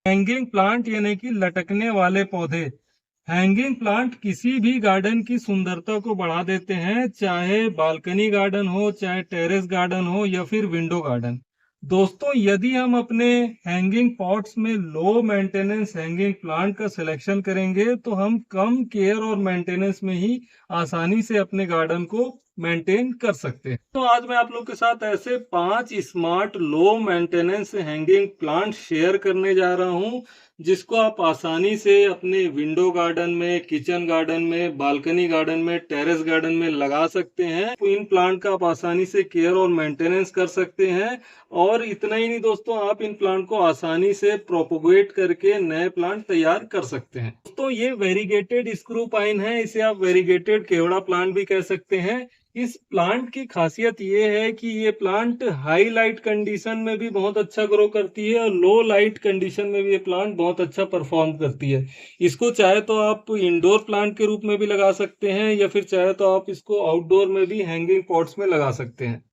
Hanging plant यानी कि लटकने वाले पौधे। हैंगिंग प्लांट किसी भी गार्डन की सुंदरता को बढ़ा देते हैं, चाहे बालकनी गार्डन हो, चाहे टेरेस गार्डन हो या फिर विंडो गार्डन। दोस्तों, यदि हम अपने हैंगिंग पॉट्स में लो मेंटेनेंस हैंगिंग प्लांट का सिलेक्शन करेंगे तो हम कम केयर और मेंटेनेंस में ही आसानी से अपने गार्डन को मेंटेन कर सकते हैं। तो आज मैं आप लोग के साथ ऐसे 5 smart low maintenance hanging plant share करने जा रहा हूं, जिसको आप आसानी से अपने विंडो गार्डन में, किचन गार्डन में, बालकनी गार्डन में, टेरेस गार्डन में लगा सकते हैं। तो इन प्लांट का आप आसानी से केयर और मेंटेनेंस कर सकते हैं। और इतना ही नहीं दोस्तों, आप इन प्लांट को आसानी से प्रोपोगेट करके नए प्लांट तैयार कर सकते हैं। दोस्तों, ये वेरीगेटेड स्क्रू पाइन है, इसे आप वेरीगेटेड केवड़ा प्लांट भी कह सकते हैं। इस प्लांट की खासियत ये है कि ये प्लांट हाई लाइट कंडीशन में भी बहुत अच्छा ग्रो करती है और लो लाइट कंडीशन में भी ये प्लांट बहुत अच्छा परफॉर्म करती है। इसको चाहे तो आप इंडोर प्लांट के रूप में भी लगा सकते हैं या फिर चाहे तो आप इसको आउटडोर में भी हैंगिंग पॉट्स में लगा सकते हैं।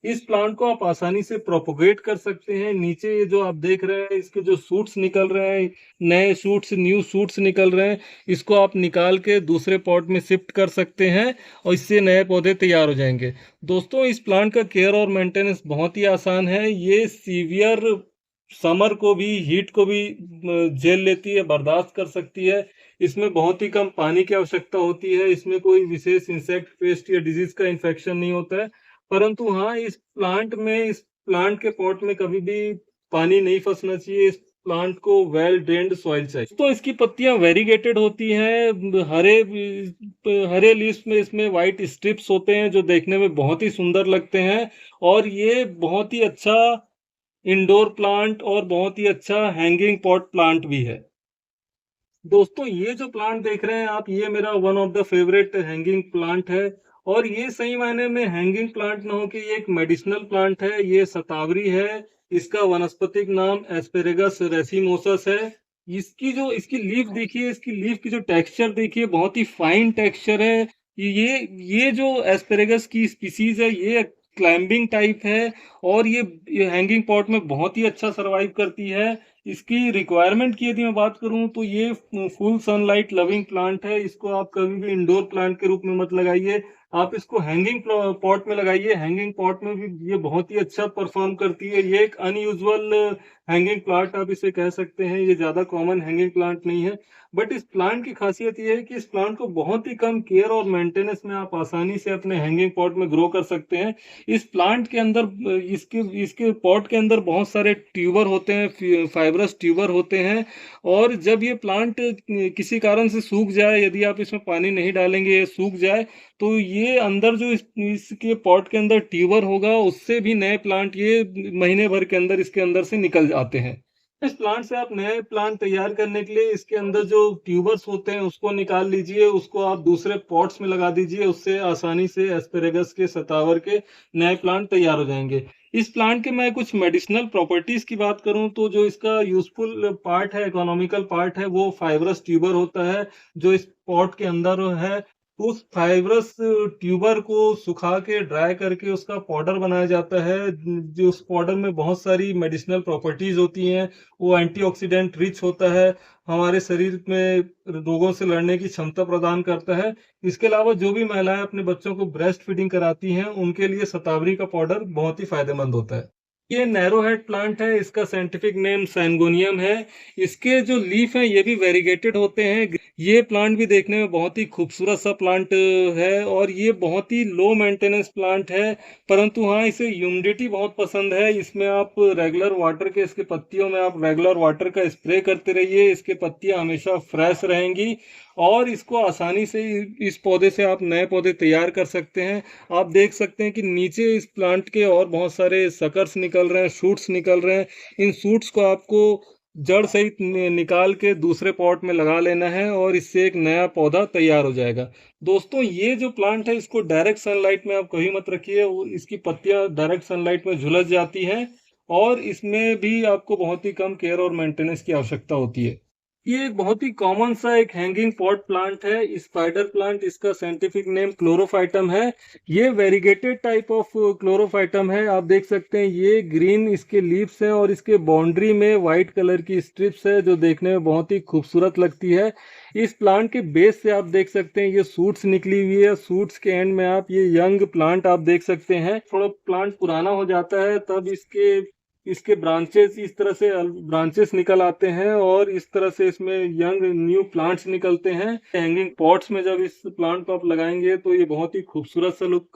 इस प्लांट को आप आसानी से प्रोपोगेट कर सकते हैं। नीचे ये जो आप देख रहे हैं, इसके जो शूट्स निकल रहे हैं, नए शूट्स, न्यू शूट्स निकल रहे हैं, इसको आप निकाल के दूसरे पॉट में शिफ्ट कर सकते हैं और इससे नए पौधे तैयार हो जाएंगे। दोस्तों, इस प्लांट का केयर और मेंटेनेंस बहुत ही आसान है। ये सीवियर समर को भी, हीट को भी झेल लेती है, बर्दाश्त कर सकती है। इसमें बहुत ही कम पानी की आवश्यकता होती है। इसमें कोई विशेष इंसेक्ट, पेस्ट या डिजीज का इन्फेक्शन नहीं होता है। परंतु हाँ, इस प्लांट के पॉट में कभी भी पानी नहीं फंसना चाहिए। इस प्लांट को वेल ड्रेन्ड सॉइल चाहिए। तो इसकी पत्तियां वेरीगेटेड होती हैं, हरे हरे लीव्स में इसमें व्हाइट स्ट्रिप्स होते हैं जो देखने में बहुत ही सुंदर लगते हैं। और ये बहुत ही अच्छा इंडोर प्लांट और बहुत ही अच्छा हैंगिंग पॉट प्लांट भी है। दोस्तों, ये जो प्लांट देख रहे हैं आप, ये मेरा one of the favourite hanging plant है। और ये सही मायने में हैंगिंग प्लांट ना हो कि ये एक मेडिसिनल प्लांट है। ये शतावरी है। इसका वनस्पतिक नाम एस्पेरेगस रेसिमोसस है। इसकी लीफ देखिए, इसकी लीफ की जो टेक्सचर देखिए, बहुत ही फाइन टेक्सचर है। ये जो एस्पेरेगस की स्पीसीज है, ये क्लाइंबिंग टाइप है और ये हैंगिंग पॉट में बहुत ही अच्छा सरवाइव करती है। इसकी रिक्वायरमेंट की यदि मैं बात करूं तो ये फुल सनलाइट लविंग प्लांट है। इसको आप कभी भी इंडोर प्लांट के रूप में मत लगाइए, आप इसको हैंगिंग पॉट में लगाइए। हैंगिंग पॉट में भी ये बहुत ही अच्छा परफॉर्म करती है। ये एक अनयूजुअल हैंगिंग प्लांट आप इसे कह सकते हैं। ये ज्यादा कॉमन हैंगिंग प्लांट नहीं है। बट इस प्लांट की खासियत ये है कि इस प्लांट को बहुत ही कम केयर और मेंटेनेंस में आप आसानी से अपने हैंगिंग पॉट में ग्रो कर सकते हैं। इस प्लांट के अंदर, इसके इसके पॉट के अंदर बहुत सारे ट्यूबर होते हैं, फाइब्रस ट्यूबर होते हैं। और जब ये प्लांट किसी कारण से सूख जाए, यदि आप इसमें पानी नहीं डालेंगे, ये सूख जाए, तो ये अंदर जो इसके पॉट के अंदर ट्यूबर होगा, उससे भी नए प्लांट ये महीने भर के अंदर इसके अंदर से निकल जाते हैं। इस प्लांट से आप नए प्लांट तैयार करने के लिए इसके अंदर जो ट्यूबर्स होते हैं उसको निकाल लीजिए, उसको आप दूसरे पॉट्स में लगा दीजिए। उससे आसानी से एस्पेरेगस के, शतावर के नए प्लांट तैयार हो जाएंगे। इस प्लांट के मैं कुछ मेडिसिनल प्रॉपर्टीज की बात करूं तो जो इसका यूजफुल पार्ट है, इकोनॉमिकल पार्ट है, वो फाइब्रस ट्यूबर होता है जो इस पॉट के अंदर है। उस फाइब्रस ट्यूबर को सुखा के, ड्राई करके उसका पाउडर बनाया जाता है। जो उस पाउडर में बहुत सारी मेडिसिनल प्रॉपर्टीज होती हैं। वो एंटीऑक्सीडेंट रिच होता है, हमारे शरीर में रोगों से लड़ने की क्षमता प्रदान करता है। इसके अलावा जो भी महिलाएं अपने बच्चों को ब्रेस्ट फीडिंग कराती हैं, उनके लिए शतावरी का पाउडर बहुत ही फायदेमंद होता है। ये नैरो हेड प्लांट है, इसका साइंटिफिक नेम सैनगोनियम है। इसके जो लीफ हैं ये भी वेरीगेटेड होते हैं। ये प्लांट भी देखने में बहुत ही खूबसूरत सा प्लांट है और ये बहुत ही लो मेंटेनेंस प्लांट है। परंतु हाँ, इसे ह्यूमिडिटी बहुत पसंद है। इसमें आप रेगुलर वाटर के, इसके पत्तियों में आप रेगुलर वाटर का स्प्रे करते रहिए। इसके पत्तियां हमेशा फ्रेश रहेंगी और इसको आसानी से, इस पौधे से आप नए पौधे तैयार कर सकते हैं। आप देख सकते हैं कि नीचे इस प्लांट के और बहुत सारे सकर्स निकल रहे हैं, शूट्स निकल रहे हैं। इन शूट्स को आपको जड़ सहित निकाल के दूसरे पॉट में लगा लेना है और इससे एक नया पौधा तैयार हो जाएगा। दोस्तों, ये जो प्लांट है इसको डायरेक्ट सनलाइट में आप कभी मत रखिए, इसकी पत्तियां डायरेक्ट सनलाइट में झुलस जाती हैं और इसमें भी आपको बहुत ही कम केयर और मेंटेनेंस की आवश्यकता होती है। ये एक बहुत ही कॉमन सा एक हैंगिंग पॉट प्लांट है, स्पाइडर प्लांट। इसका साइंटिफिक नेम क्लोरोफाइटम है। ये वेरीगेटेड टाइप ऑफ क्लोरोफाइटम है। आप देख सकते हैं ये ग्रीन इसके लीव्स है और इसके बाउंड्री में वाइट कलर की स्ट्रिप्स है जो देखने में बहुत ही खूबसूरत लगती है। इस प्लांट के बेस से आप देख सकते हैं ये सूट्स निकली हुई है। सूट्स के एंड में आप ये यंग प्लांट आप देख सकते हैं। थोड़ा प्लांट पुराना हो जाता है तब इसके इसके ब्रांचेस इस तरह से ब्रांचेस निकल आते हैं और इस तरह से इसमें यंग न्यू प्लांट्स निकलते हैं। हैंगिंग पॉट्स में जब इस प्लांट को आप लगाएंगे तो ये बहुत ही खूबसूरत सा लुक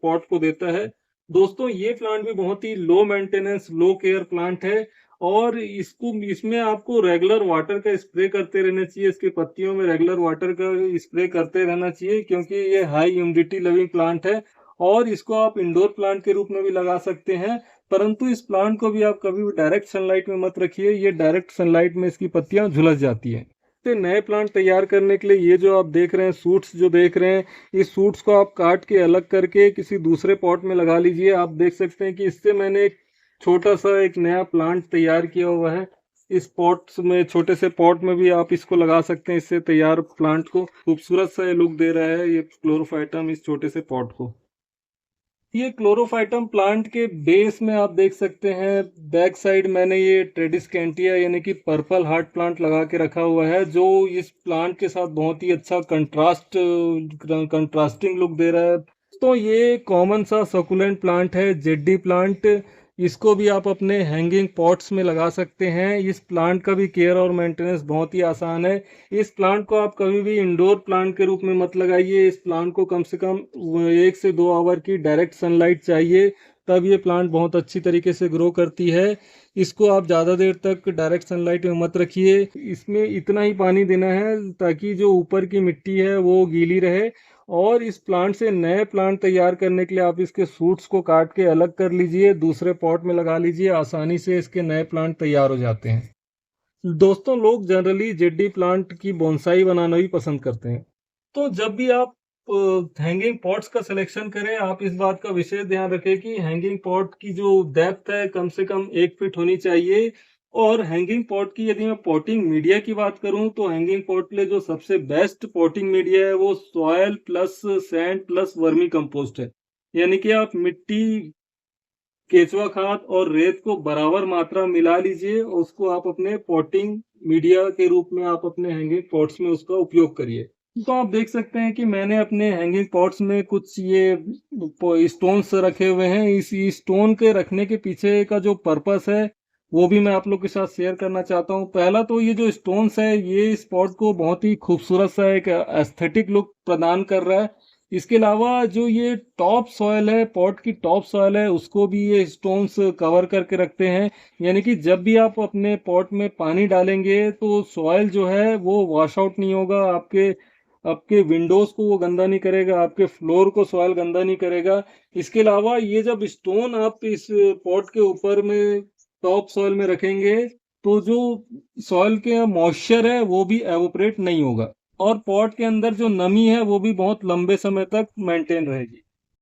पॉट को देता है। दोस्तों ये प्लांट भी बहुत ही लो मेंटेनेंस लो केयर प्लांट है और इसमें आपको रेगुलर वाटर का स्प्रे करते रहना चाहिए। इसकी पत्तियों में रेगुलर वाटर का स्प्रे करते रहना चाहिए क्योंकि ये हाई ह्यूमिडिटी लविंग प्लांट है और इसको आप इंडोर प्लांट के रूप में भी लगा सकते हैं। परंतु इस प्लांट को भी आप कभी भी डायरेक्ट सनलाइट में मत रखिए। ये डायरेक्ट सनलाइट में इसकी पत्तियां झुलस जाती हैं। तो नए प्लांट तैयार करने के लिए ये जो आप देख रहे हैं सूट्स जो देख रहे हैं, इस सूट्स को आप काट के अलग करके किसी दूसरे पॉट में लगा लीजिए। आप देख सकते हैं कि इससे मैंने एक छोटा सा एक नया प्लांट तैयार किया हुआ है। इस पॉट्स में छोटे से पॉट में भी आप इसको लगा सकते हैं। इससे तैयार प्लांट को खूबसूरत सा लुक दे रहा है ये क्लोरोफाइटम इस छोटे से पॉट को। ये क्लोरोफाइटम प्लांट के बेस में आप देख सकते हैं बैक साइड मैंने ये ट्रेडिस्केंटिया यानी कि पर्पल हार्ट प्लांट लगा के रखा हुआ है जो इस प्लांट के साथ बहुत ही अच्छा कंट्रास्टिंग लुक दे रहा है। तो ये कॉमन सा सकुलेंट प्लांट है जेडी प्लांट। इसको भी आप अपने हैंगिंग पॉट्स में लगा सकते हैं। इस प्लांट का भी केयर और मेंटेनेंस बहुत ही आसान है। इस प्लांट को आप कभी भी इंडोर प्लांट के रूप में मत लगाइए। इस प्लांट को कम से कम 1 से 2 आवर की डायरेक्ट सनलाइट चाहिए तब ये प्लांट बहुत अच्छी तरीके से ग्रो करती है। इसको आप ज़्यादा देर तक डायरेक्ट सनलाइट में मत रखिए। इसमें इतना ही पानी देना है ताकि जो ऊपर की मिट्टी है वो गीली रहे। और इस प्लांट से नए प्लांट तैयार करने के लिए आप इसके सूट्स को काट के अलग कर लीजिए, दूसरे पॉट में लगा लीजिए। आसानी से इसके नए प्लांट तैयार हो जाते हैं। दोस्तों लोग जनरली जेडी प्लांट की बोनसाई बनाना भी पसंद करते हैं। तो जब भी आप हैंगिंग पॉट्स का सिलेक्शन करें आप इस बात का विशेष ध्यान रखें कि हैंगिंग पॉट की जो डेप्थ है कम से कम 1 फीट होनी चाहिए। और हैंगिंग पॉट की यदि मैं पॉटिंग मीडिया की बात करूं तो हैंगिंग पॉट के लिए जो सबसे बेस्ट पॉटिंग मीडिया है वो soil plus sand plus vermi compost है। यानी कि आप मिट्टी केचुआ खाद और रेत को बराबर मात्रा मिला लीजिए और उसको आप अपने पॉटिंग मीडिया के रूप में आप अपने हैंगिंग पॉट्स में उसका उपयोग करिए। तो आप देख सकते हैं कि मैंने अपने हैंगिंग पॉट्स में कुछ ये स्टोन्स रखे हुए हैं। इस स्टोन के रखने के पीछे का जो पर्पस है वो भी मैं आप लोग के साथ शेयर करना चाहता हूँ। पहला तो ये जो स्टोन्स है ये इस पॉट को बहुत ही खूबसूरत सा एक एस्थेटिक लुक प्रदान कर रहा है। इसके अलावा जो ये टॉप सॉयल है पॉट की टॉप सॉयल है उसको भी ये स्टोन्स कवर करके रखते हैं। यानी कि जब भी आप अपने पॉट में पानी डालेंगे तो सॉयल जो है वो वॉश आउट नहीं होगा। आपके आपके विंडोज को वो गंदा नहीं करेगा, आपके फ्लोर को सॉयल गंदा नहीं करेगा। इसके अलावा ये जब स्टोन आप इस पॉट के ऊपर में टॉप सॉयल में रखेंगे तो जो सॉयल के मॉइस्चर है वो भी एवोपरेट नहीं होगा और पॉट के अंदर जो नमी है वो भी बहुत लंबे समय तक मेंटेन रहेगी।